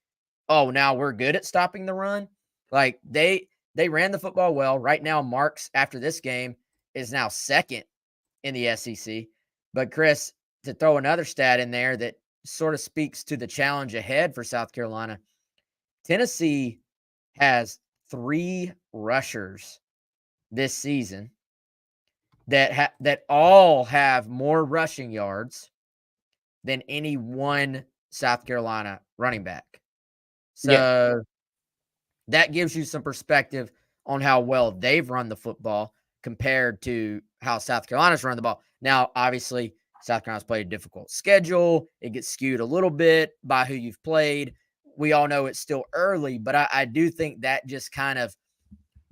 [SPEAKER 2] oh, now we're good at stopping the run. Like, they ran the football well. Right now, Marks, after this game, is now second in the SEC. But, Chris, to throw another stat in there that sort of speaks to the challenge ahead for South Carolina, Tennessee has 3 rushers this season that all have more rushing yards than any one South Carolina running back. So that gives you some perspective on how well they've run the football compared to how South Carolina's run the ball. Now, obviously, South Carolina's played a difficult schedule. It gets skewed a little bit by who you've played. We all know it's still early, but I do think that just kind of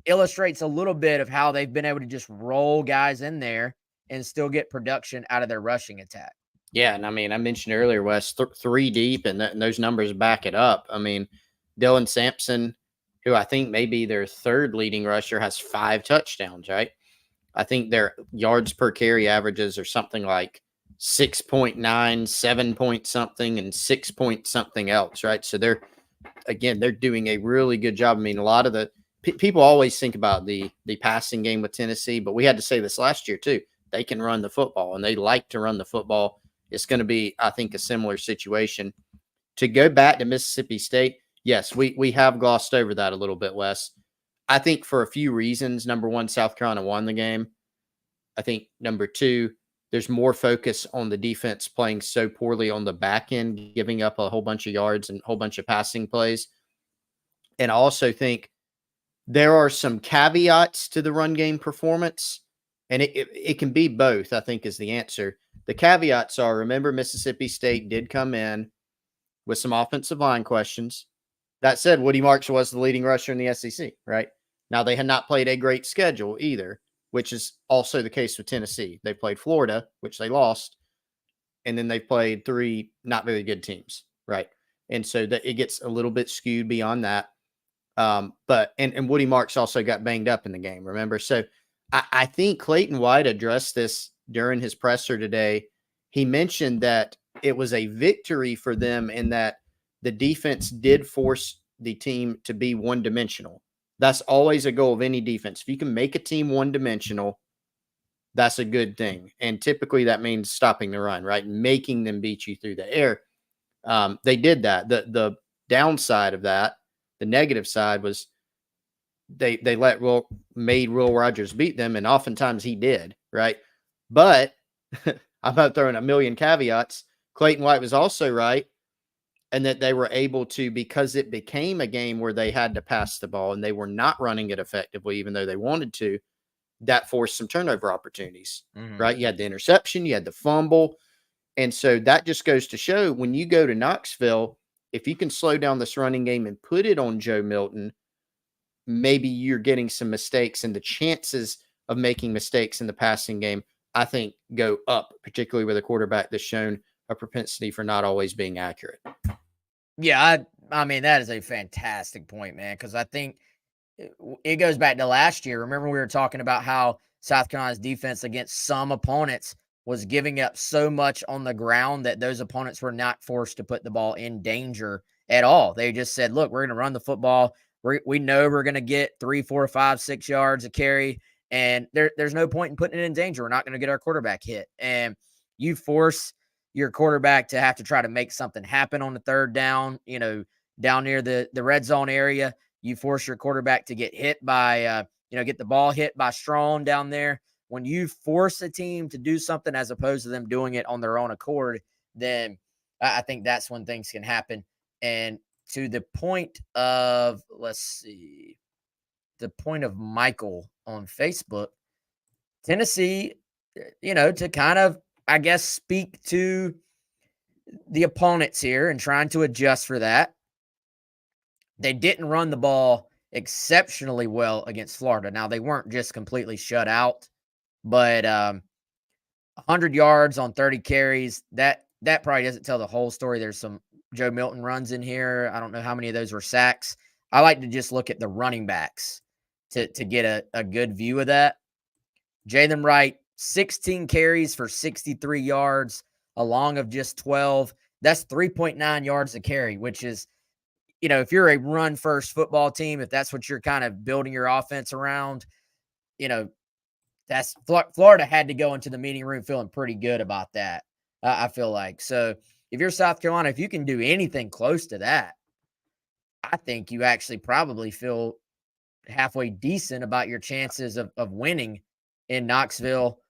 [SPEAKER 2] illustrates a little bit of how they've been able to just roll guys in there and still get production out of their rushing attack.
[SPEAKER 3] Yeah, and I mean, I mentioned earlier, Wes, 3 deep, and those numbers back it up. I mean, Dylan Sampson, who I think may be their 3rd leading rusher, has 5 touchdowns, right? I think their yards per carry averages are something like 6.9, 7 point something, and 6 point something else, right? So they're doing a really good job. I mean, a lot of the people always think about the passing game with Tennessee, but we had to say this last year too. They can run the football, and they like to run the football. It's going to be, I think, a similar situation. To go back to Mississippi State, yes, we have glossed over that a little bit, Wes. I think for a few reasons. Number one, South Carolina won the game. I think number 2, there's more focus on the defense playing so poorly on the back end, giving up a whole bunch of yards and a whole bunch of passing plays. And I also think there are some caveats to the run game performance, and it can be both, I think, is the answer. The caveats are, remember, Mississippi State did come in with some offensive line questions. That said, Woody Marks was the leading rusher in the SEC, right? Now, they had not played a great schedule either, which is also the case with Tennessee. They played Florida, which they lost, and then they played 3 not very good teams, right? And so that it gets a little bit skewed beyond that. But Woody Marks also got banged up in the game, remember? So I think Clayton White addressed this during his presser today. He mentioned that it was a victory for them in that the defense did force the team to be one-dimensional. That's always a goal of any defense. If you can make a team one-dimensional, that's a good thing. And typically that means stopping the run, right? Making them beat you through the air. They did that. The downside of that, the negative side was they made Will Rogers beat them, and oftentimes he did, right? But I'm not throwing a million caveats. Clayton White was also right, and that they were able to, because it became a game where they had to pass the ball and they were not running it effectively, even though they wanted to, that forced some turnover opportunities, right? You had the interception, you had the fumble. And so that just goes to show when you go to Knoxville, if you can slow down this running game and put it on Joe Milton, maybe you're getting some mistakes, and the chances of making mistakes in the passing game, I think, go up, particularly with a quarterback that's shown a propensity for not always being accurate.
[SPEAKER 2] Yeah, I mean, that is a fantastic point, man, because I think it goes back to last year. Remember, we were talking about how South Carolina's defense against some opponents was giving up so much on the ground that those opponents were not forced to put the ball in danger at all. They just said, look, we're going to run the football. We know we're going to get 3, 4, 5, 6 yards a carry, and there's no point in putting it in danger. We're not going to get our quarterback hit. And you force your quarterback to have to try to make something happen on the third down, down near the red zone area. You force your quarterback to get hit by, get the ball hit by Strong down there. When you force a team to do something as opposed to them doing it on their own accord, then I think that's when things can happen. And to the point of, the point of Michael on Facebook, Tennessee, to kind of, I guess, speak to the opponents here and trying to adjust for that. They didn't run the ball exceptionally well against Florida. Now, they weren't just completely shut out, but 100 yards on 30 carries, that probably doesn't tell the whole story. There's some Joe Milton runs in here. I don't know how many of those were sacks. I like to just look at the running backs to get a good view of that. Jalen Wright, 16 carries for 63 yards, a long of just 12. That's 3.9 yards a carry, which is, if you're a run-first football team, if that's what you're kind of building your offense around, that's Florida had to go into the meeting room feeling pretty good about that, I feel like. So if you're South Carolina, if you can do anything close to that, I think you actually probably feel halfway decent about your chances of winning in Knoxville.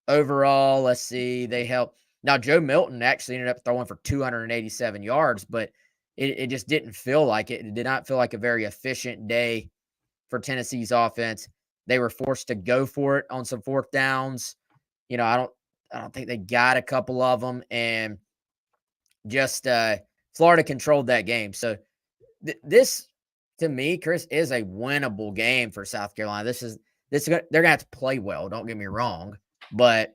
[SPEAKER 2] Overall, let's see, they helped. Now, Joe Milton actually ended up throwing for 287 yards, but it just didn't feel like it. It did not feel like a very efficient day for Tennessee's offense. They were forced to go for it on some fourth downs. I don't think they got a couple of them, and just Florida controlled that game. So this, to me, Chris, is a winnable game for South Carolina. They're gonna have to play well. Don't get me wrong, but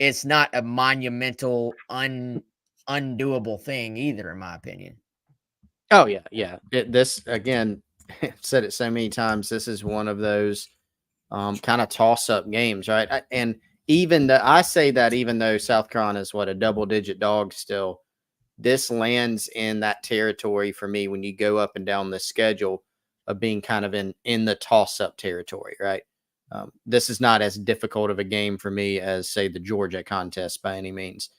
[SPEAKER 2] it's not a monumental, undoable thing either, in my opinion.
[SPEAKER 3] Oh yeah. This again, said it so many times. This is one of those kind of toss-up games, right? And even I say that even though South Carolina is a double-digit dog still, this lands in that territory for me when you go up and down the schedule of being kind of in the toss-up territory, right? This is not as difficult of a game for me as, say, the Georgia contest by any means.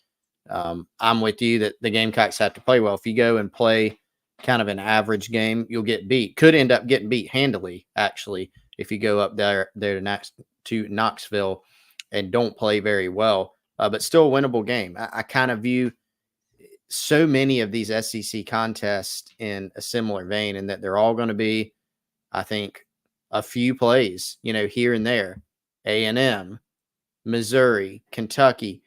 [SPEAKER 3] I'm with you that the Gamecocks have to play well. If you go and play kind of an average game, you'll get beat. Could end up getting beat handily, actually, if you go up there to Knoxville and don't play very well. But still a winnable game. I kind of view so many of these SEC contests in a similar vein, in that they're all going to be, I think, a few plays, here and there. A&M, Missouri, Kentucky,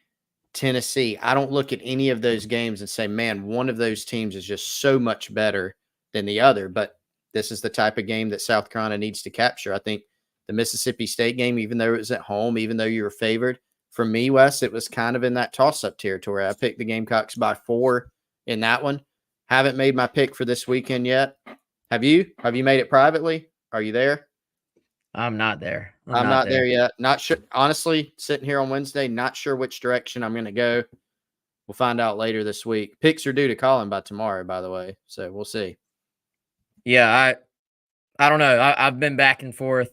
[SPEAKER 3] Tennessee. I don't look at any of those games and say, man, one of those teams is just so much better than the other. But this is the type of game that South Carolina needs to capture. I think the Mississippi State game, even though it was at home, even though you were favored, for me, Wes, it was kind of in that toss-up territory. I picked the Gamecocks by 4 in that one. Haven't made my pick for this weekend yet. Have you? Have you made it privately? Are you there?
[SPEAKER 2] I'm not there.
[SPEAKER 3] I'm not there yet. Not sure. Honestly, sitting here on Wednesday, not sure which direction I'm going to go. we'll find out later this week. Picks are due to Colin by tomorrow, by the way. So we'll see.
[SPEAKER 2] Yeah, I don't know. I've been back and forth.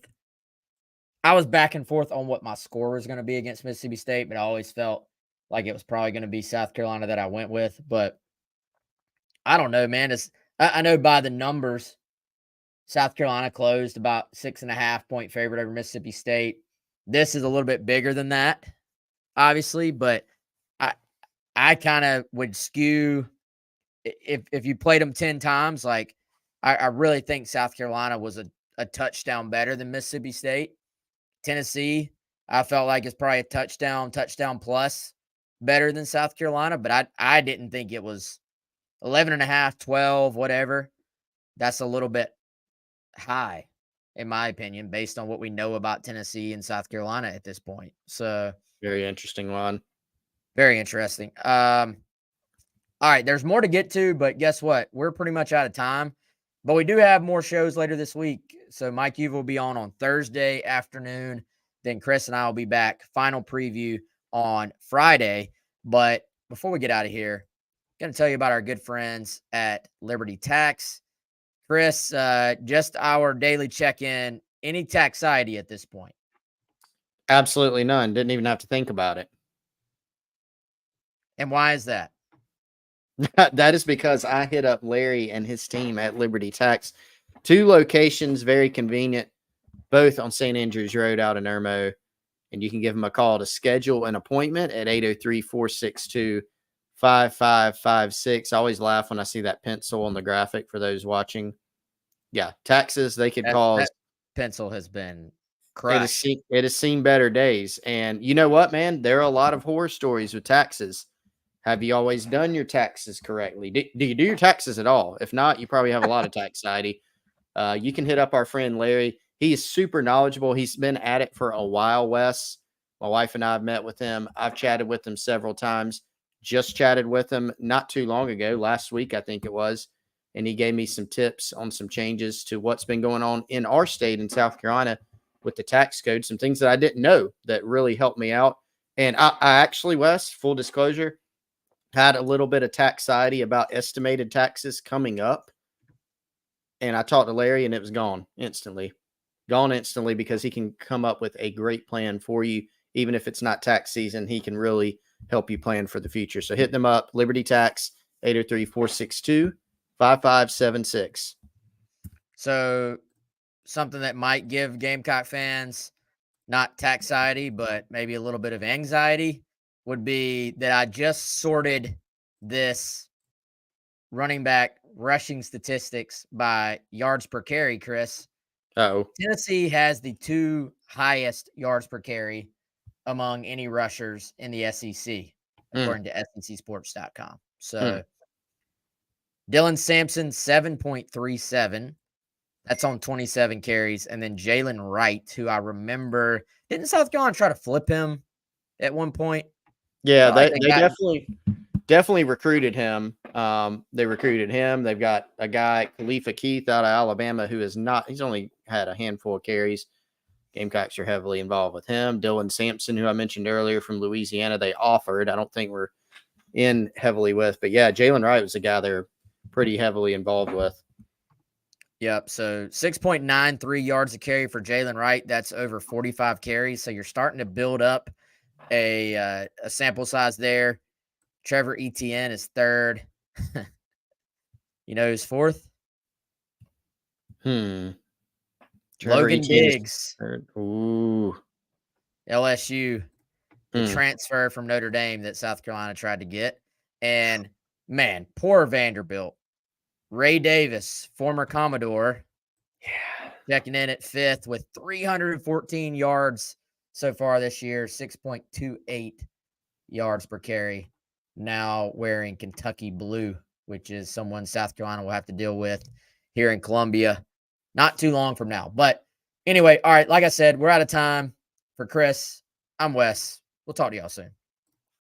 [SPEAKER 2] I was back and forth on what my score was going to be against Mississippi State, but I always felt like it was probably going to be South Carolina that I went with. But I don't know, man. I know by the numbers, South Carolina closed about 6.5-point favorite over Mississippi State. This is a little bit bigger than that, obviously, but I kind of would skew if you played them 10 times. Like I really think South Carolina was a touchdown better than Mississippi State. Tennessee, I felt like it's probably a touchdown plus better than South Carolina, but I didn't think it was 11.5, 12, whatever. That's a little bit high, in my opinion, based on what we know about Tennessee and South Carolina at this point. So
[SPEAKER 3] very interesting one.
[SPEAKER 2] Very interesting. All right, there's more to get to, but guess what? We're pretty much out of time. But we do have more shows later this week. So Mike Uva will be on Thursday afternoon. Then Chris and I will be back. Final preview on Friday. But before we get out of here, I'm going to tell you about our good friends at Liberty Tax. Chris, just our daily check-in. Any taxiety at this point?
[SPEAKER 3] Absolutely none. Didn't even have to think about it.
[SPEAKER 2] And why is that?
[SPEAKER 3] That is because I hit up Larry and his team at Liberty Tax. 2 locations, very convenient, both on St. Andrews Road out in Irmo. And you can give them a call to schedule an appointment at 803-462-5556. I always laugh when I see that pencil on the graphic for those watching. Yeah, taxes, they could cause.
[SPEAKER 2] That pencil has been crushed.
[SPEAKER 3] It has seen better days. And you know what, man? There are a lot of horror stories with taxes. Have you always done your taxes correctly? Do you do your taxes at all? If not, you probably have a lot of taxiety. You can hit up our friend Larry. He is super knowledgeable. He's been at it for a while, Wes. My wife and I have met with him. I've chatted with him several times. Just chatted with him not too long ago, last week, I think it was. And he gave me some tips on some changes to what's been going on in our state in South Carolina with the tax code, some things that I didn't know that really helped me out. And I actually, Wes, full disclosure, had a little bit of taxiety about estimated taxes coming up. And I talked to Larry and it was gone instantly. Gone instantly because he can come up with a great plan for you. Even if it's not tax season, he can really help you plan for the future. So hit them up, Liberty Tax, 803-462-5576.
[SPEAKER 2] So something that might give Gamecock fans not taxiety, but maybe a little bit of anxiety would be that I just sorted this running back rushing statistics by yards per carry, Chris.
[SPEAKER 3] Oh,
[SPEAKER 2] Tennessee has the 2 highest yards per carry among any rushers in the SEC, according to SECsports.com. So Dylan Sampson, 7.37. That's on 27 carries. And then Jalen Wright, who I remember, didn't South Carolina try to flip him at one point?
[SPEAKER 3] yeah, they definitely recruited him. They recruited him. They've got a guy, Khalifa Keith, out of Alabama, who is not, he's only had a handful of carries. Gamecocks are heavily involved with him. Dylan Sampson, who I mentioned earlier from Louisiana, they offered. I don't think we're in heavily with, but yeah, Jalen Wright was a guy they're pretty heavily involved with.
[SPEAKER 2] Yep. So 6.93 yards a carry for Jalen Wright. That's over 45 carries. So you're starting to build up a sample size there. Trevor Etienne is 3rd. You know who's 4th?
[SPEAKER 3] Trevor
[SPEAKER 2] Logan
[SPEAKER 3] Etienne
[SPEAKER 2] Diggs.
[SPEAKER 3] Ooh.
[SPEAKER 2] LSU. The transfer from Notre Dame that South Carolina tried to get. And, man, poor Vanderbilt. Ray Davis, former Commodore, checking in at 5th with 314 yards so far this year, 6.28 yards per carry. Now wearing Kentucky blue, which is someone South Carolina will have to deal with here in Columbia not too long from now. But anyway, all right, like I said, we're out of time. For Chris, I'm Wes. We'll talk to y'all soon.